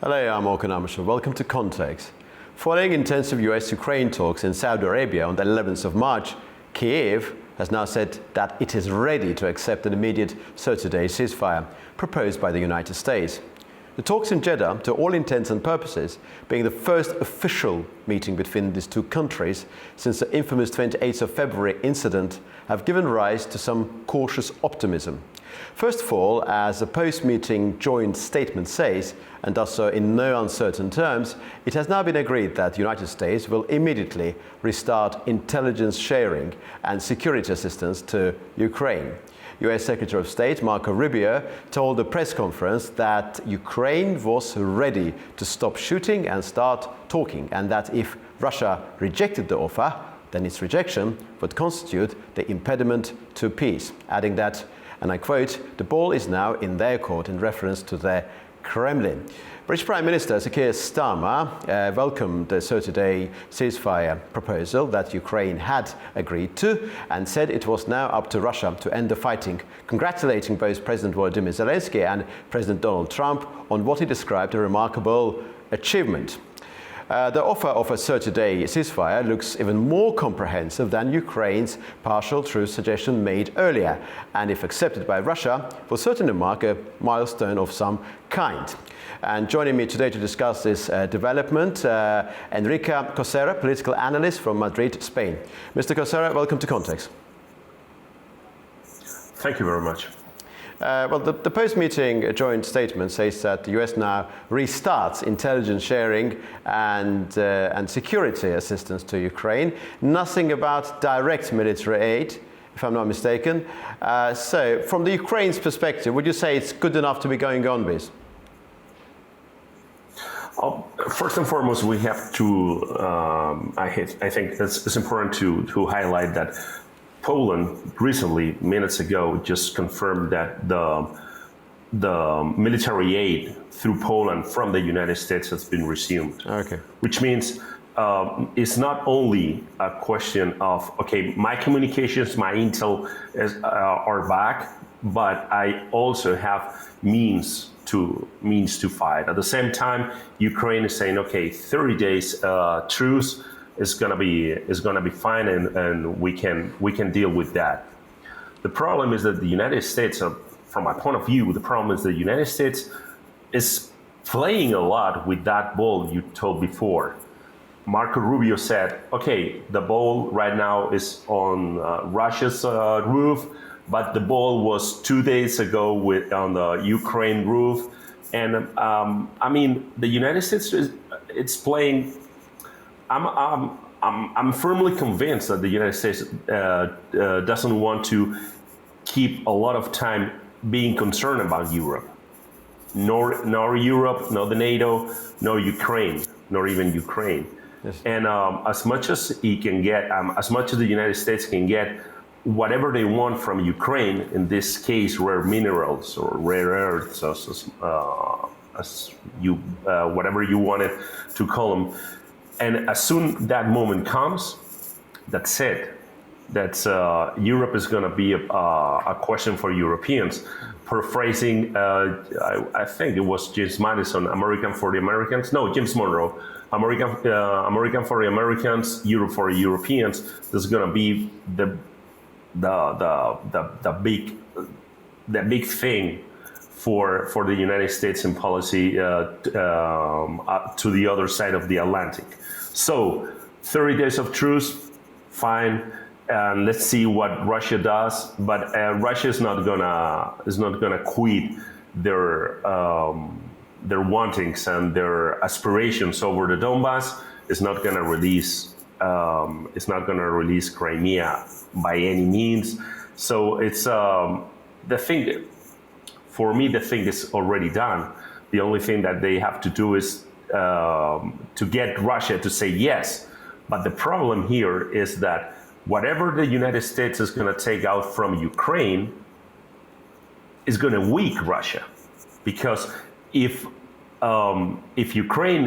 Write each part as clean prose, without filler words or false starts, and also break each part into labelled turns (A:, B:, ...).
A: Hello, I'm Orkhan Amashov. Welcome to Context. Following intensive US-Ukraine talks in Saudi Arabia on the 11th of March, Kyiv has now said that it is ready to accept an immediate 30-day ceasefire proposed by the United States. The talks in Jeddah, to all intents and purposes, being the first official meeting between these two countries since the infamous 28th of February incident, have given rise to some cautious optimism. First of all, as a post-meeting joint statement says, and does so in no uncertain terms, it has now been agreed that the United States will immediately restart intelligence sharing and security assistance to Ukraine. US Secretary of State Marco Rubio told a press conference that Ukraine was ready to stop shooting and start talking, and that if Russia rejected the offer, then its rejection would constitute the impediment to peace, adding that, and I quote, "The ball is now in their court," in reference to the Kremlin. British Prime Minister Sir Keir Starmer welcomed the 30-day ceasefire proposal that Ukraine had agreed to and said it was now up to Russia to end the fighting, congratulating both President Volodymyr Zelensky and President Donald Trump on what he described a remarkable achievement. The offer of a 30-day ceasefire looks even more comprehensive than Ukraine's partial truce suggestion made earlier, and if accepted by Russia, will certainly mark a milestone of some kind. And joining me today to discuss this development, Enrique Cosera, political analyst from Madrid, Spain. Mr. Cosera, welcome to Context.
B: Thank you very much.
A: The post-meeting joint statement says that the US now restarts intelligence sharing and security assistance to Ukraine. Nothing about direct military aid, if I'm not mistaken. So, from the Ukraine's perspective, would you say it's good enough to be going on with?
B: First and foremost, we have to. I think it's important to highlight that Poland recently, minutes ago, just confirmed that the military aid through Poland from the United States has been resumed.
A: Okay.
B: Which means it's not only a question of, okay, my communications, my intel are back, but I also have means to fight. At the same time, Ukraine is saying, okay, 30 days truce is gonna be fine, and we can deal with that. The problem is that the United States, from my point of view, the problem is the United States is playing a lot with that ball you told before. Marco Rubio said, okay, the ball right now is on Russia's roof, but the ball was 2 days ago on the Ukraine roof, and I mean the United States it's playing. I'm firmly convinced that the United States doesn't want to keep a lot of time being concerned about Europe, nor Europe, nor the NATO, nor Ukraine, nor even Ukraine.
A: Yes.
B: And as much as he can get, as much as the United States can get whatever they want from Ukraine, in this case, rare minerals or rare earths, whatever you wanted to call them. And as soon that moment comes, that's it. That's Europe is going to be a question for Europeans. Paraphrasing, I think it was James Madison, American for the Americans. No, James Monroe, American for the Americans, Europe for the Europeans. There's going to be the big thing for the United States in policy to the other side of the Atlantic. So 30 days of truce, fine, and let's see what Russia does. But Russia is not gonna quit their wantings and their aspirations over the Donbass. It's not gonna release Crimea by any means. So it's the thing. For me, the thing is already done. The only thing that they have to do is to get Russia to say yes. But the problem here is that whatever the United States is going to take out from Ukraine is going to weaken Russia. Because if Ukraine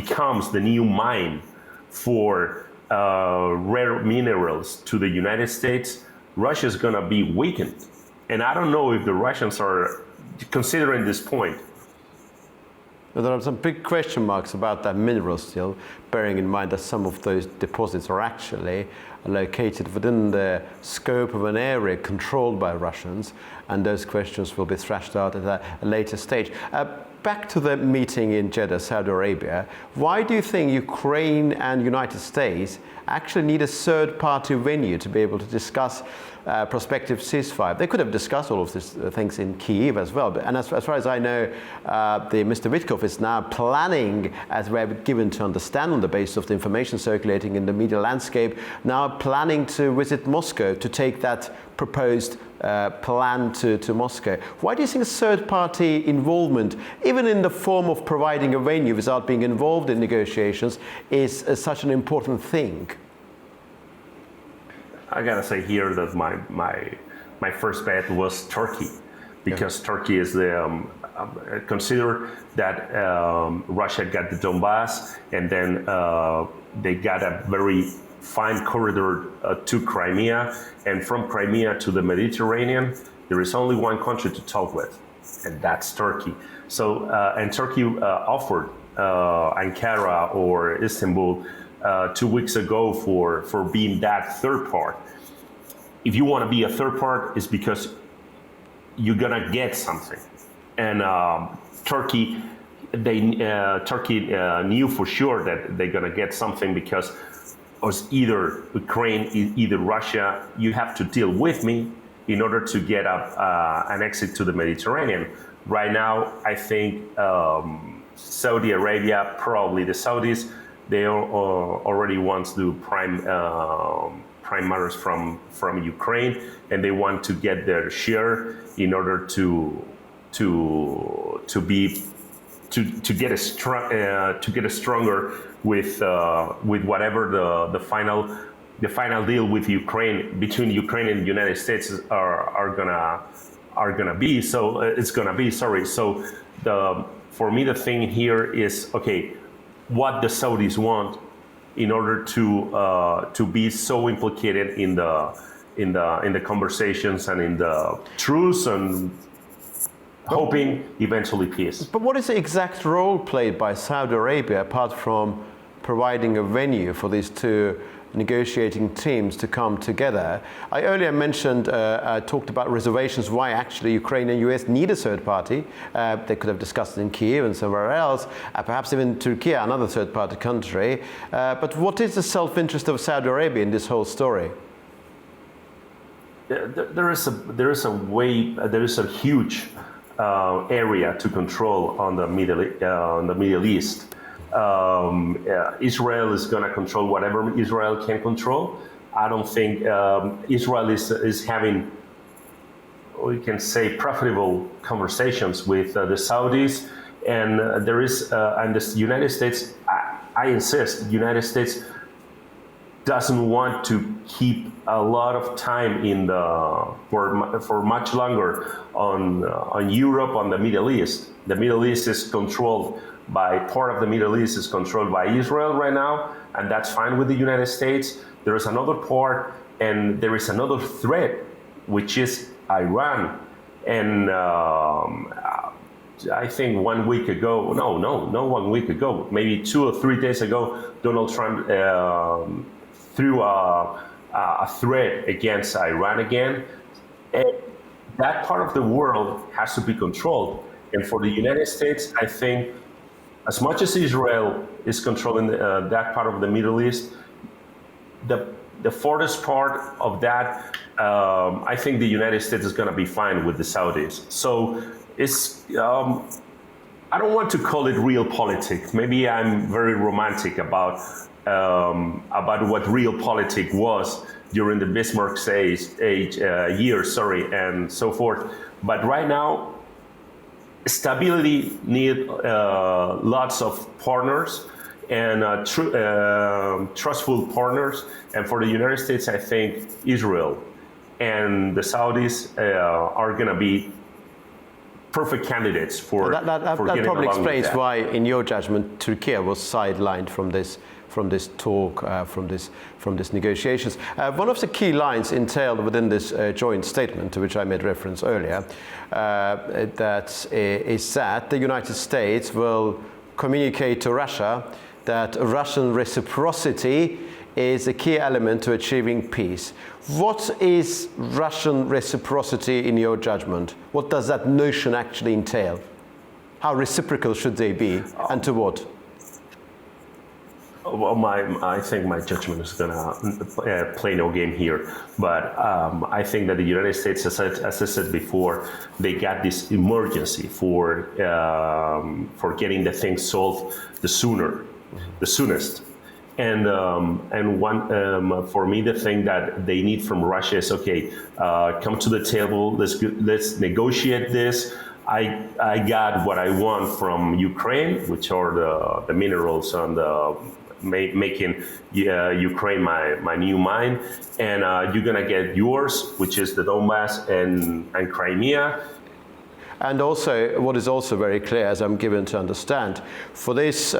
B: becomes the new mine for rare minerals to the United States, Russia is going to be weakened. And I don't know if the Russians are considering this point.
A: There are some big question marks about that mineral still, bearing in mind that some of those deposits are actually located within the scope of an area controlled by Russians, and those questions will be thrashed out at a later stage. Back to the meeting in Jeddah, Saudi Arabia. Why do you think Ukraine and United States actually need a third-party venue to be able to discuss prospective ceasefire? They could have discussed all of these things in Kyiv as well. And as far as I know, Mr. Witkoff is now planning, as we're given to understand on the basis of the information circulating in the media landscape, now planning to visit Moscow to take that proposed plan to Moscow. Why do you think third-party involvement, even in the form of providing a venue without being involved in negotiations, is such an important thing?
B: I gotta say here that my first bet was Turkey, because Turkey is the consider that Russia got the Donbass, and then they got a very fine corridor to Crimea, and from Crimea to the Mediterranean, there is only one country to talk with, and that's Turkey. So, and Turkey offered Ankara or Istanbul 2 weeks ago for being that third part. If you want to be a third part, it's because you're gonna get something. And Turkey knew for sure that they're gonna get something, because was either Ukraine, either Russia, you have to deal with me in order to get an exit to the Mediterranean. Right now, I think Saudi Arabia, probably the Saudis, they already want to do prime matters from Ukraine, and they want to get their share in order to get stronger with whatever the final deal with Ukraine, between Ukraine and the United States are gonna be. So it's gonna be. Sorry. So for me the thing here is, okay, what the Saudis want in order to be so implicated in the conversations and in the truce and hoping eventually peace.
A: But what is the exact role played by Saudi Arabia, apart from providing a venue for these two negotiating teams to come together? I earlier mentioned, talked about reservations, why actually Ukraine and US need a third party. They could have discussed it in Kyiv and somewhere else, perhaps even Turkey, another third party country. But what is the self-interest of Saudi Arabia in this whole story?
B: There is a huge area to control on the Middle East. Israel is going to control whatever Israel can control. I don't think Israel is having, we can say, profitable conversations with the Saudis, and there is and the United States. I insist, the United States doesn't want to keep a lot of time in for much longer on Europe, on the Middle East. The Middle East is controlled by, part of the Middle East is controlled by Israel right now, and that's fine with the United States. There is another part, and there is another threat, which is Iran. And I think 1 week ago, no 1 week ago, maybe 2 or 3 days ago, Donald Trump threw a threat against Iran again. And that part of the world has to be controlled. And for the United States, I think, as much as Israel is controlling that part of the Middle East, the farthest part of that, I think the United States is going to be fine with the Saudis. So it's, I don't want to call it real politics. Maybe I'm very romantic about what real politics was during the Bismarck years, and so forth. But right now, stability needs lots of partners and trustful partners. And for the United States, I think Israel and the Saudis are going to be perfect candidates for
A: that probably explains why, in your judgment, Turkey was sidelined from this talk, from this negotiations. One of the key lines entailed within this joint statement, to which I made reference earlier, is that the United States will communicate to Russia that Russian reciprocity is a key element to achieving peace. What is Russian reciprocity in your judgment? What does that notion actually entail? How reciprocal should they be, and to what?
B: Well, I think my judgment is going to play no game here. But I think that the United States, as I said before, they got this emergency for getting the thing solved the soonest. And for me, the thing that they need from Russia is, okay, come to the table. Let's negotiate this. I got what I want from Ukraine, which are the minerals and making Ukraine my new mine, and you're gonna get yours, which is the Donbass and Crimea.
A: And also, what is also very clear, as I'm given to understand, for this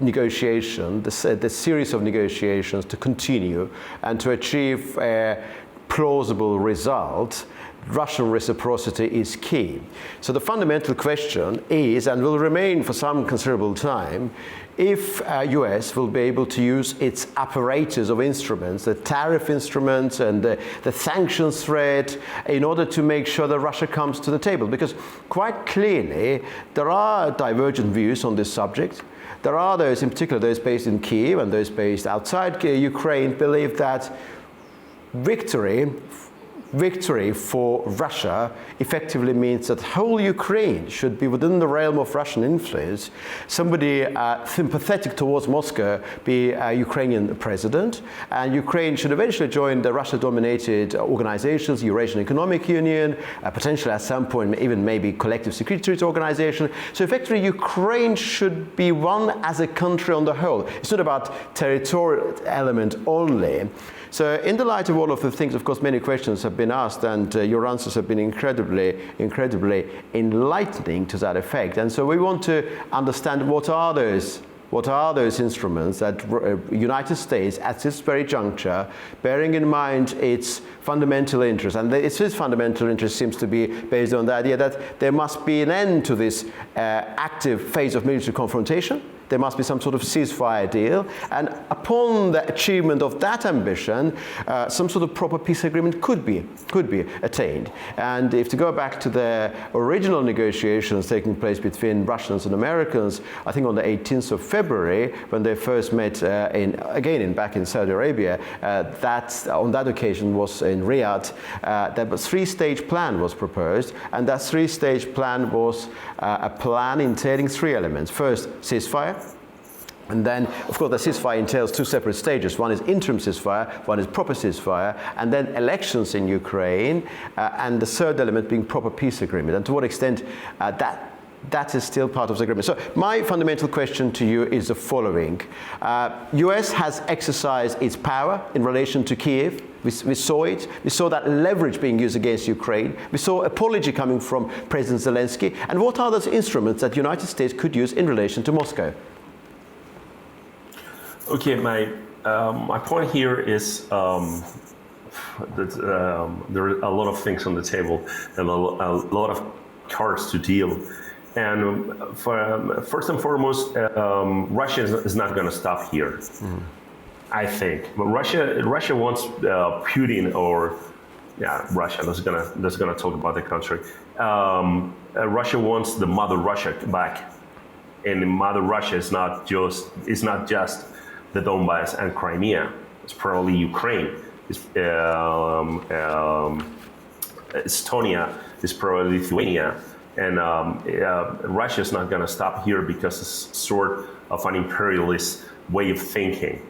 A: negotiation, the series of negotiations to continue and to achieve a plausible result, Russian reciprocity is key. So the fundamental question is, and will remain for some considerable time, if US will be able to use its apparatus of instruments, the tariff instruments and the sanctions threat, in order to make sure that Russia comes to the table. Because quite clearly, there are divergent views on this subject. There are those, in particular those based in Kyiv and those based outside Ukraine, believe that victory for Russia effectively means that whole Ukraine should be within the realm of Russian influence. Somebody sympathetic towards Moscow be a Ukrainian president, and Ukraine should eventually join the Russia-dominated organizations, Eurasian Economic Union, potentially at some point even maybe collective security organization. So effectively Ukraine should be one as a country on the whole. It's not about territorial element only. So in the light of all of the things, of course, many questions have been asked, and your answers have been incredibly enlightening to that effect. And so we want to understand what are those instruments that United States at this very juncture, bearing in mind its fundamental interest, and its fundamental interest seems to be based on the idea that there must be an end to this active phase of military confrontation. There must be some sort of ceasefire deal, and upon the achievement of that ambition, some sort of proper peace agreement could be attained. And if to go back to the original negotiations taking place between Russians and Americans, I think on the 18th of February, when they first met back in Saudi Arabia, on that occasion was in Riyadh, that a three-stage plan was proposed, and that three-stage plan was a plan entailing three elements. First, ceasefire. And then, of course, the ceasefire entails two separate stages. One is interim ceasefire, one is proper ceasefire, and then elections in Ukraine, and the third element being proper peace agreement. And to what extent that is still part of the agreement. So my fundamental question to you is the following. US has exercised its power in relation to Kyiv. We saw it. We saw that leverage being used against Ukraine. We saw apology coming from President Zelensky. And what are those instruments that the United States could use in relation to Moscow?
B: Okay, my point here is that there are a lot of things on the table and a lot of cards to deal. And first and foremost, Russia is not going to stop here. I think Russia wants Putin, or Russia. That's gonna talk about the country. Russia wants the mother Russia back, and the mother Russia is not just the Donbass and Crimea. It's probably Ukraine. It's Estonia. It's probably Lithuania. And Russia is not going to stop here because it's sort of an imperialist way of thinking,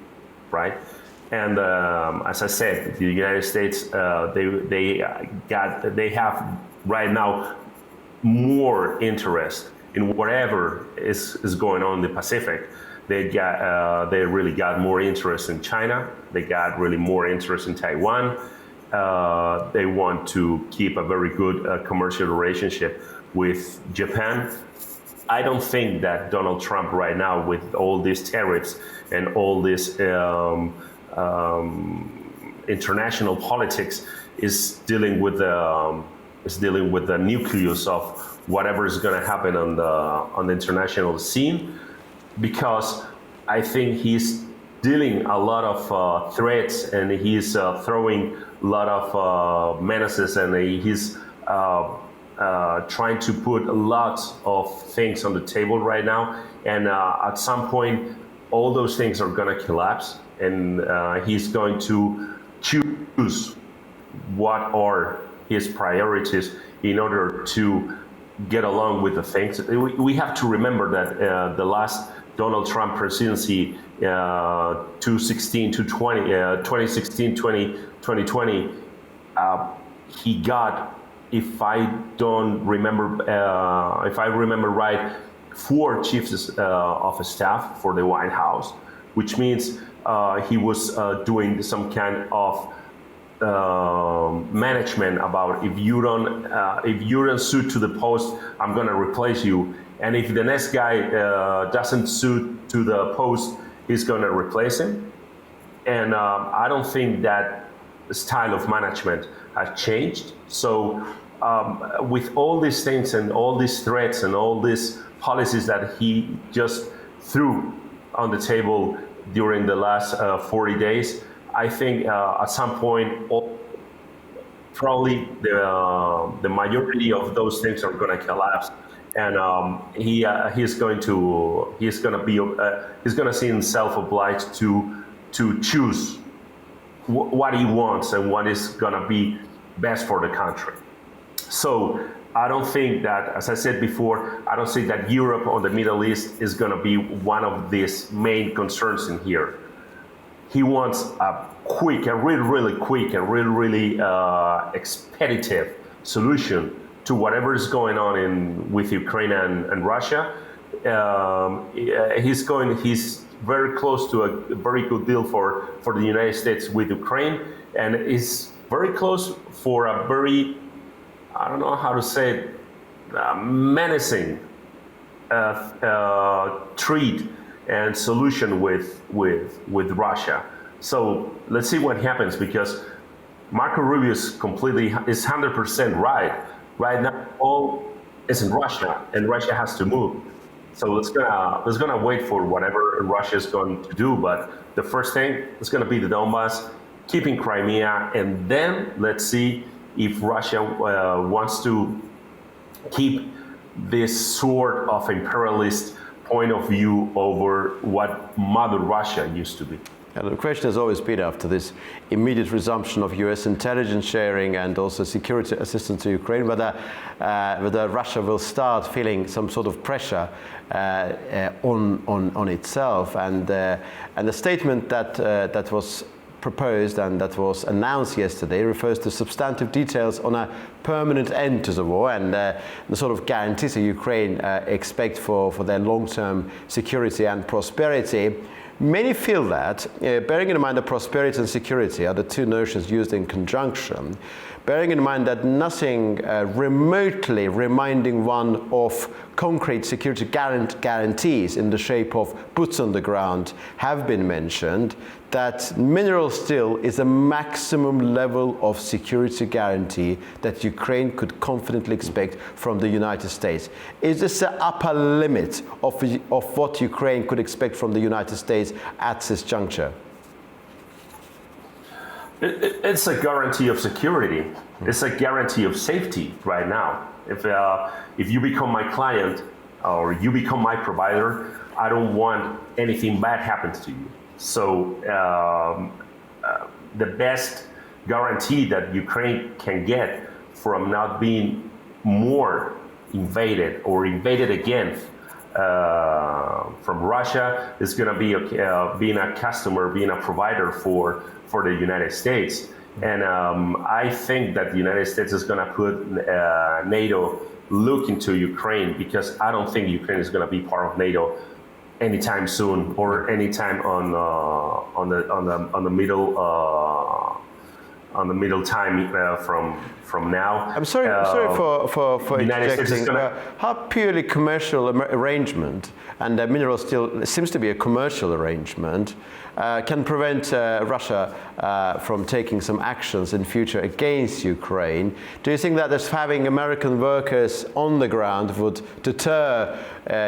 B: right? And as I said, the United States, they have right now more interest in whatever is going on in the Pacific. They really got more interest in China. They got really more interest in Taiwan. They want to keep a very good commercial relationship with Japan. I don't think that Donald Trump right now, with all these tariffs and all this international politics, is dealing with the nucleus of whatever is going to happen on the international scene, because I think he's dealing a lot of threats, and he's throwing a lot of menaces, and he's trying to put a lot of things on the table right now. And at some point, all those things are going to collapse, and he's going to choose what are his priorities in order to get along with the things. We have to remember that the last Donald Trump presidency, 2016, 2020, he got, if I remember right, 4 chiefs of staff for the White House, which means he was doing some kind of management about, if you don't suit to the post, I'm going to replace you, and if the next guy doesn't suit to the post, he's going to replace him. And I don't think that style of management has changed. So with all these things and all these threats and all these policies that he just threw on the table during the last 40 days, I think at some point, probably the majority of those things are going to collapse, and he's going to see himself obliged to choose what he wants and what is going to be best for the country. So I don't think that, as I said before, I don't think that Europe or the Middle East is going to be one of these main concerns in here. He wants a really quick and really expeditious solution to whatever is going on with Ukraine and Russia. He's very close to a very good deal for the United States with Ukraine, and is very close for a very, I don't know how to say it, menacing treat and solution with Russia. So let's see what happens, because Marco Rubio is 100% right. Right now, all is in Russia, and Russia has to move. So let's gonna wait for whatever Russia is going to do. But the first thing is going to be the Donbass, keeping Crimea, and then let's see if Russia wants to keep this sort of imperialist point of view over what Mother Russia used to be.
A: And the question has always been, after this immediate resumption of US intelligence sharing and also security assistance to Ukraine, whether Russia will start feeling some sort of pressure on itself. And the statement that was proposed and that was announced yesterday refers to substantive details on a permanent end to the war and the sort of guarantees that Ukraine expect for their long-term security and prosperity. Many feel that, bearing in mind that prosperity and security are the two notions used in conjunction, bearing in mind that nothing remotely reminding one of concrete security guarantees in the shape of boots on the ground have been mentioned, that mineral steel is a maximum level of security guarantee that Ukraine could confidently expect from the United States. Is this the upper limit of what Ukraine could expect from the United States at this juncture?
B: It's a guarantee of security. It's a guarantee of safety right now. If you become my client or you become my provider, I don't want anything bad happens to you. So the best guarantee that Ukraine can get from not being more invaded or invaded again from Russia is going to be being a customer, being a provider for the United States. And I think that the United States is going to put NATO look into Ukraine, because I don't think Ukraine is going to be part of NATO anytime soon, or anytime on the middle on the middle time from now.
A: I'm sorry for
B: United States is
A: interjecting.
B: gonna-
A: How purely commercial arrangement, and mineral still seems to be a commercial arrangement, can prevent Russia from taking some actions in future against Ukraine? Do you think that just having American workers on the ground would deter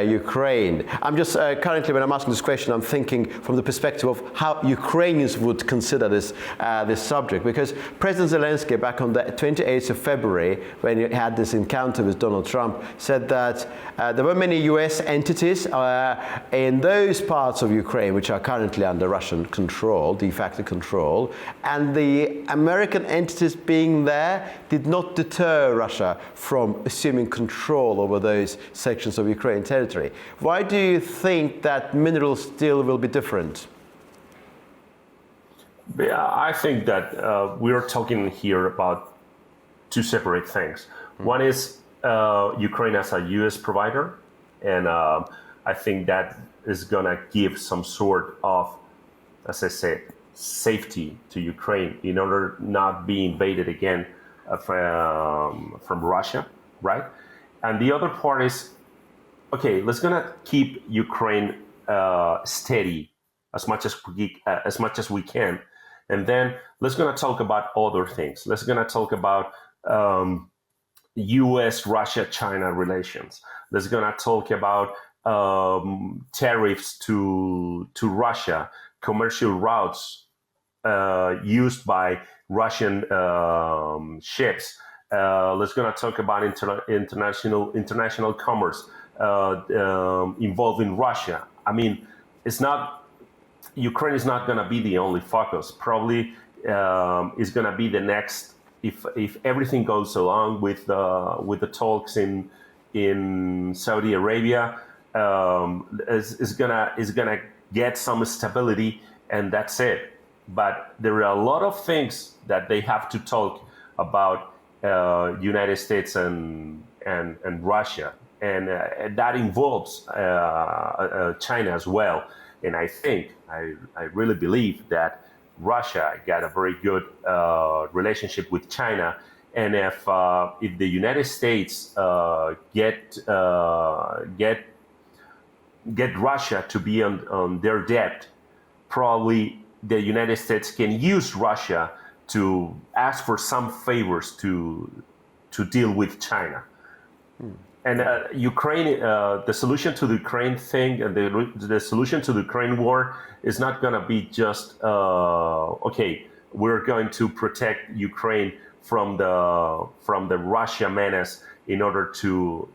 A: Ukraine? I'm just currently, when I'm asking this question, I'm thinking from the perspective of how Ukrainians would consider this subject, because President Zelensky, back on the 28th of February, when he had this encounter with Donald Trump, said that there were many US entities in those parts of Ukraine which are currently under Russian control, de facto control, and the American entities being there did not deter Russia from assuming control over those sections of Ukraine territory. Why do you think that mineral steel will be different?
B: I think that we are talking here about two separate things. One is Ukraine as a U.S. provider, and I think that is going to give some sort of, as I said, safety to Ukraine in order not be invaded again from Russia, right? And the other part is, okay, let's gonna keep Ukraine steady as much as we can, and then let's gonna talk about other things. Let's gonna talk about U.S., Russia, China relations. Let's gonna talk about tariffs to Russia, commercial routes used by Russian ships. Let's gonna talk about international commerce involving Russia. I mean, it's not, Ukraine is not gonna be the only focus. Probably is gonna be the next, if everything goes along with the talks in Saudi Arabia, is gonna get some stability, and that's it. But there are a lot of things that they have to talk about, United States and Russia, and that involves China as well. And I think, I really believe that Russia got a very good relationship with China, and if the United States get Russia to be on their debt, probably the United States can use Russia to ask for some favors to deal with China. And Ukraine, the solution to the Ukraine thing, and the solution to the Ukraine war is not going to be just okay, we're going to protect Ukraine from the Russia menace in order to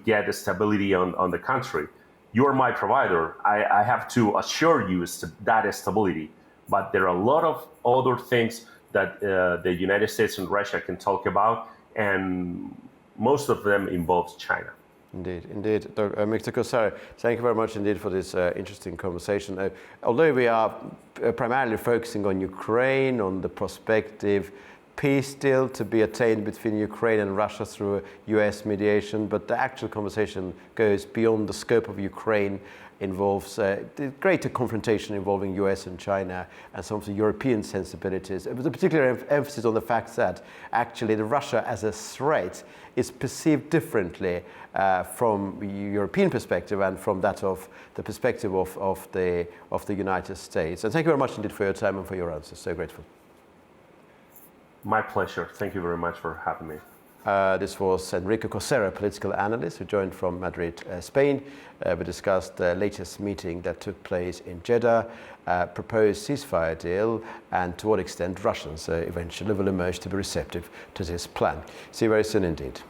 B: get stability on the country. You're my provider. I have to assure you that stability. But there are a lot of other things that the United States and Russia can talk about, and most of them involves China.
A: Indeed. Mr. Cossaro, thank you very much indeed for this interesting conversation. Although we are primarily focusing on Ukraine, on the prospective peace deal to be attained between Ukraine and Russia through US mediation, but the actual conversation goes beyond the scope of Ukraine, involves the greater confrontation involving US and China and some of the European sensibilities, with a particular emphasis on the fact that actually Russia as a threat is perceived differently from the European perspective and from that of the perspective of the United States. And thank you very much indeed for your time and for your answers. So grateful.
B: My pleasure. Thank you very much for having me.
A: This was Enrique Cossaro, political analyst who joined from Madrid, Spain. We discussed the latest meeting that took place in Jeddah, proposed ceasefire deal, and to what extent Russians eventually will emerge to be receptive to this plan. See you very soon indeed.